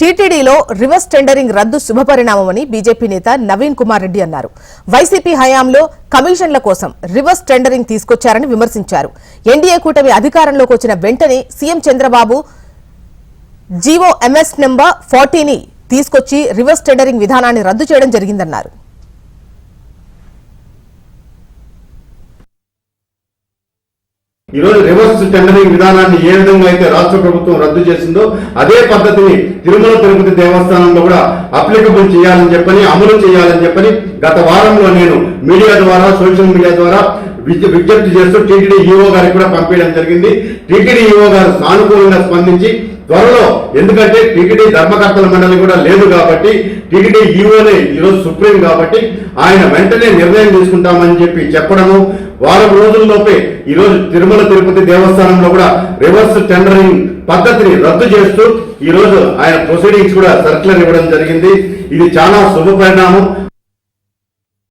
టీటీడీలో reverse tendering రద్దు శుభపరిణామమని BJP నేత నవీన్ కుమార్ రెడ్డి అన్నారు. వైసీపీ హయాంలో కమిషన్ల కోసం రివర్స్ టెండరింగ్ తీసుకొచ్చారని విమర్శించారు. ఎన్డీఏ కూటమి అధికారంలోకి వచ్చిన వెంటనే CM Chandrababu GO MS number 40ని తీసుకొచ్చి రివర్స్ టెండరింగ్ విధానాన్ని రద్దు చేయడం జరిగిందన్నారు. ఈ రోజు రివర్స్ టెండరింగ్ విధానాన్ని ఏ విధంగా అయితే రాష్ట్ర ప్రభుత్వం రద్దు చేసిందో అదే పద్ధతిని తిరుమల తిరుపతి దేవస్థానంలో కూడా అప్లికబుల్ చేయాలని చెప్పని, అమలు చేయాలని చెప్పని గత వారంలో నేను మీడియా ద్వారా, సోషల్ మీడియా ద్వారా విజ్ఞప్తి చేస్తూ టీటీడీ ఈఓ గారికి కూడా పంపించడం జరిగింది. టీటీడీ ఈఓ గారు సానుకూలంగా స్పందించి త్వరలో, ఎందుకంటే టీటీడీ ధర్మకర్తల మండలి కూడా లేదు కాబట్టి, టీటీడీ ఈఓనే ఈరోజు సుప్రీం కాబట్టి ఆయన వెంటనే నిర్ణయం తీసుకుంటామని చెప్పి చెప్పడము, వారం రోజుల్లోపే ఈరోజు తిరుమల తిరుపతి దేవస్థానంలో కూడా రివర్స్ టెండరింగ్ పద్ధతిని రద్దు చేస్తూ ఈ రోజు ఆయన ప్రొసీడింగ్స్ కూడా సర్క్యులర్ ఇవ్వడం జరిగింది. ఇది చాలా శుభ పరిణామం.